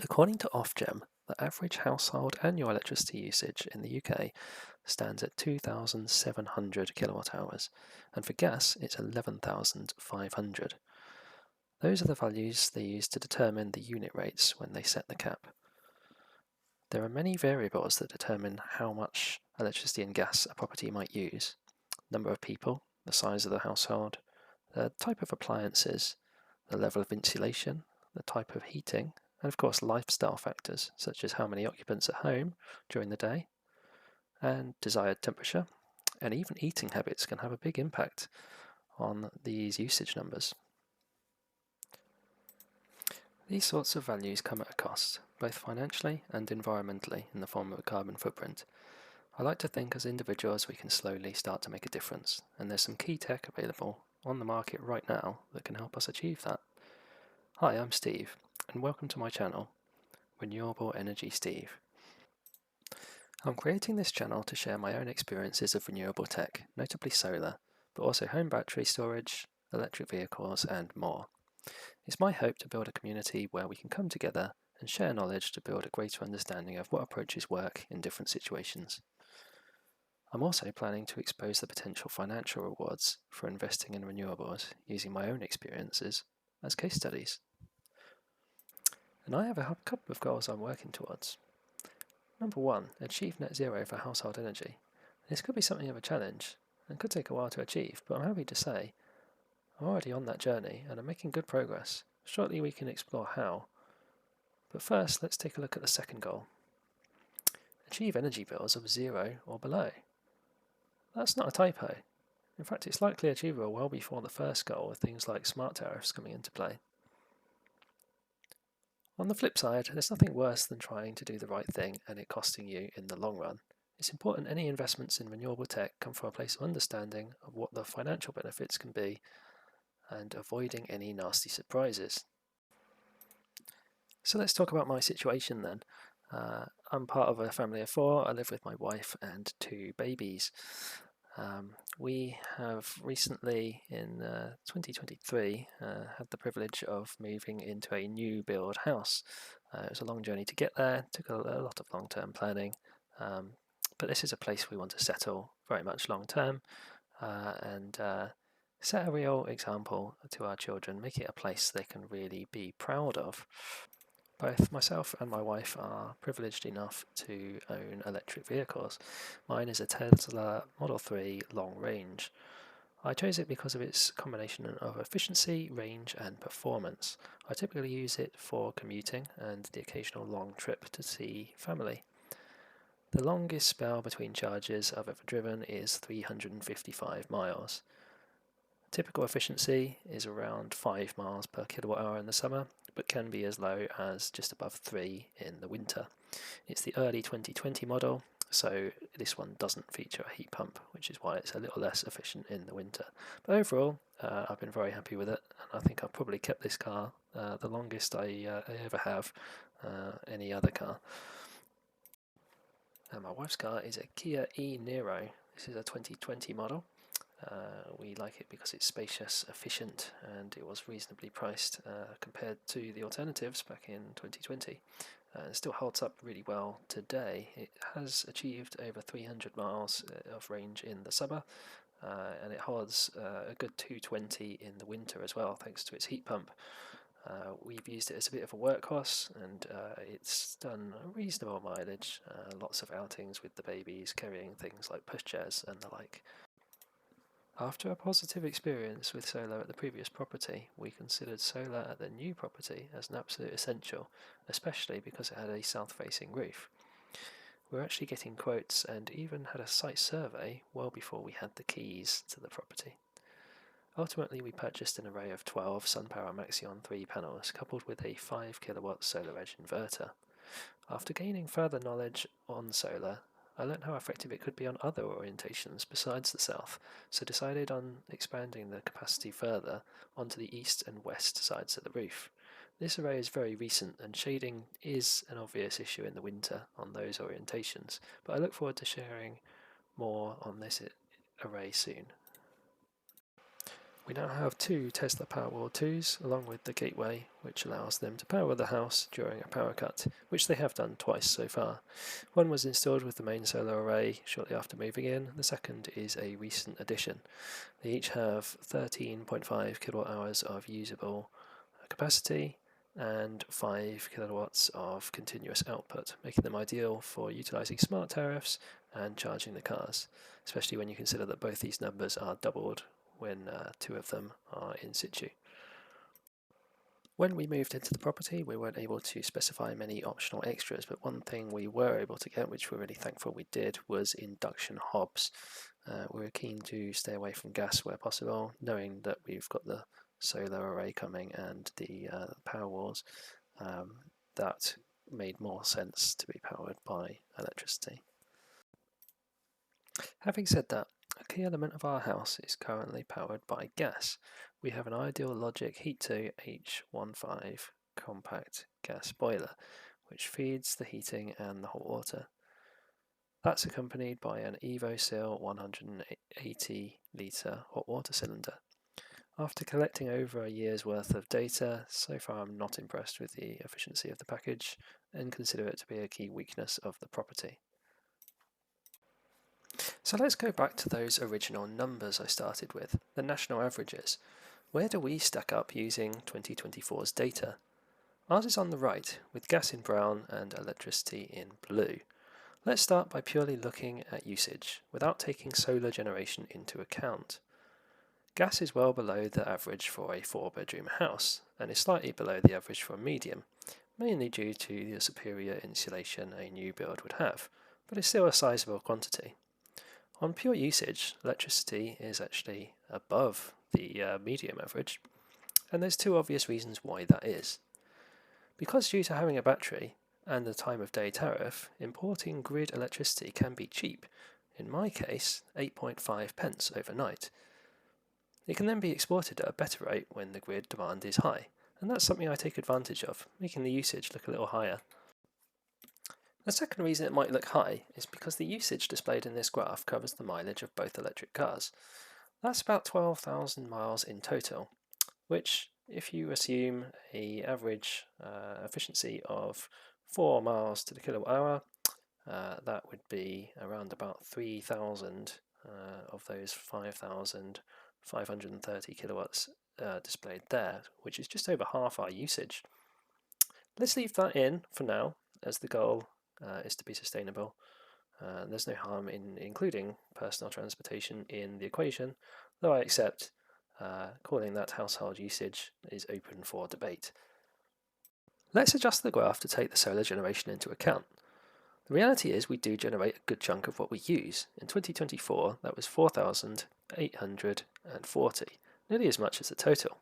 According to Ofgem, the average household annual electricity usage in the UK stands at 2,700 kilowatt hours, and for gas it's 11,500. Those are the values they use to determine the unit rates when they set the cap. There are many variables that determine how much electricity and gas a property might use: number of people, the size of the household, the type of appliances, the level of insulation, the type of heating, and of course lifestyle factors such as how many occupants at home during the day, and desired temperature, and even eating habits can have a big impact on these usage numbers. These sorts of values come at a cost, both financially and environmentally, in the form of a carbon footprint. I like to think as individuals we can slowly start to make a difference, and there's some key tech available on the market right now that can help us achieve that. Hi, I'm Steve, and welcome to my channel, Renewable Energy Steve. I'm creating this channel to share my own experiences of renewable tech, notably solar, but also home battery storage, electric vehicles, and more. It's my hope to build a community where we can come together and share knowledge to build a greater understanding of what approaches work in different situations. I'm also planning to expose the potential financial rewards for investing in renewables using my own experiences as case studies. And I have a couple of goals I'm working towards. Number 1, achieve net zero for household energy. This could be something of a challenge and could take a while to achieve, but I'm happy to say I'm already on that journey and I'm making good progress. Shortly we can explore how. But first, let's take a look at the second goal. Achieve energy bills of 0 or below. That's not a typo. In fact, it's likely achievable well before the first goal, with things like smart tariffs coming into play. On the flip side, there's nothing worse than trying to do the right thing and it costing you in the long run. It's important any investments in renewable tech come from a place of understanding of what the financial benefits can be and avoiding any nasty surprises. So let's talk about my situation then. I'm part of a family of 4. I live with my wife and 2 babies. We have recently, in 2023, had the privilege of moving into a new build house. It was a long journey to get there, took a lot of long-term planning, but this is a place we want to settle very much long-term and set a real example to our children, make it a place they can really be proud of. Both myself and my wife are privileged enough to own electric vehicles. Mine is a Tesla Model 3 long range. I chose it because of its combination of efficiency, range and performance. I typically use it for commuting and the occasional long trip to see family. The longest spell between charges I've ever driven is 355 miles. Typical efficiency is around 5 miles per kilowatt hour in the summer, but can be as low as just above 3 in the winter. It's the early 2020 model, so this one doesn't feature a heat pump, which is why it's a little less efficient in the winter. But overall, I've been very happy with it, and I think I've probably kept this car the longest I ever have any other car. My wife's car is a Kia e-Niro. This is a 2020 model. We like it because it's spacious, efficient, and it was reasonably priced compared to the alternatives back in 2020. It still holds up really well today. It has achieved over 300 miles of range in the summer, and it holds a good 220 in the winter as well, thanks to its heat pump. We've used it as a bit of a workhorse, and it's done reasonable mileage, lots of outings with the babies, carrying things like pushchairs and the like. After a positive experience with solar at the previous property, we considered solar at the new property as an absolute essential, especially because it had a south-facing roof. We were actually getting quotes and even had a site survey well before we had the keys to the property. Ultimately, we purchased an array of 12 SunPower Maxion 3 panels coupled with a 5 kilowatt solar edge inverter. After gaining further knowledge on solar, I learnt how effective it could be on other orientations besides the south, so decided on expanding the capacity further onto the east and west sides of the roof. This array is very recent, and shading is an obvious issue in the winter on those orientations, but I look forward to sharing more on this array soon. We now have two Tesla Powerwall 2s along with the gateway, which allows them to power the house during a power cut, which they have done twice so far. One was installed with the main solar array shortly after moving in, the second is a recent addition. They each have 13.5 kilowatt hours of usable capacity and 5 kilowatts of continuous output, making them ideal for utilising smart tariffs and charging the cars, especially when you consider that both these numbers are doubled when two of them are in situ. When we moved into the property, we weren't able to specify many optional extras, but one thing we were able to get, which we're really thankful we did, was induction hobs. We were keen to stay away from gas where possible, knowing that we've got the solar array coming and the power walls. That made more sense to be powered by electricity. Having said that, a key element of our house is currently powered by gas. We have an Ideal Logic Heat2 H15 compact gas boiler, which feeds the heating and the hot water. That's accompanied by an EvoSil 180 litre hot water cylinder. After collecting over a year's worth of data, so far I'm not impressed with the efficiency of the package and consider it to be a key weakness of the property. So let's go back to those original numbers I started with, the national averages. Where do we stack up using 2024's data? Ours is on the right, with gas in brown and electricity in blue. Let's start by purely looking at usage, without taking solar generation into account. Gas is well below the average for a 4-bedroom house, and is slightly below the average for a medium, mainly due to the superior insulation a new build would have, but is still a sizable quantity. On pure usage, electricity is actually above the medium average, and there's two obvious reasons why that is. Because due to having a battery and the time of day tariff, importing grid electricity can be cheap, in my case 8.5 pence overnight. It can then be exported at a better rate when the grid demand is high, and that's something I take advantage of, making the usage look a little higher. The second reason it might look high is because the usage displayed in this graph covers the mileage of both electric cars. That's about 12,000 miles in total, which, if you assume an average efficiency of 4 miles to the kilowatt hour, that would be around about 3,000 of those 5,530 kilowatts displayed there, which is just over half our usage. Let's leave that in for now, as the goal is to be sustainable. There's no harm in including personal transportation in the equation, though I accept calling that household usage is open for debate. Let's adjust the graph to take the solar generation into account. The reality is we do generate a good chunk of what we use. In 2024, that was 4,840, nearly as much as the total,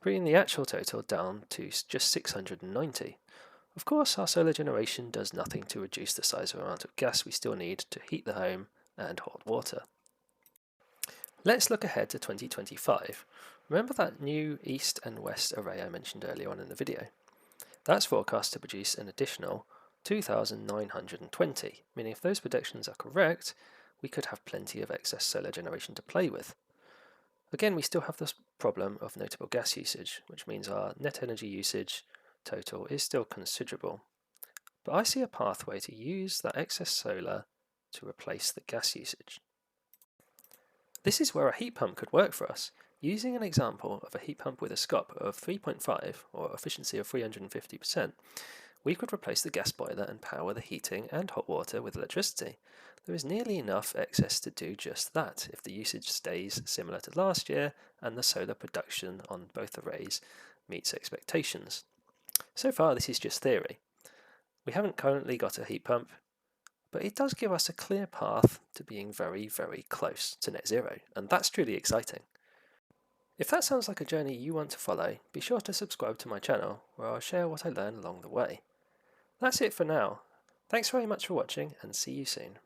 bringing the actual total down to just 690. Of course, our solar generation does nothing to reduce the size of amount of gas we still need to heat the home and hot water. Let's look ahead to 2025. Remember that new east and west array I mentioned earlier on in the video? That's forecast to produce an additional 2,920, meaning if those predictions are correct, we could have plenty of excess solar generation to play with. Again, we still have this problem of notable gas usage, which means our net energy usage total is still considerable. But I see a pathway to use that excess solar to replace the gas usage. This is where a heat pump could work for us. Using an example of a heat pump with a SCOP of 3.5 or efficiency of 350%, we could replace the gas boiler and power the heating and hot water with electricity. There is nearly enough excess to do just that if the usage stays similar to last year and the solar production on both arrays meets expectations. So far this is just theory. We haven't currently got a heat pump, but it does give us a clear path to being very, very close to net zero, and that's truly exciting. If that sounds like a journey you want to follow, be sure to subscribe to my channel, where I'll share what I learn along the way. That's it for now. Thanks very much for watching, and see you soon.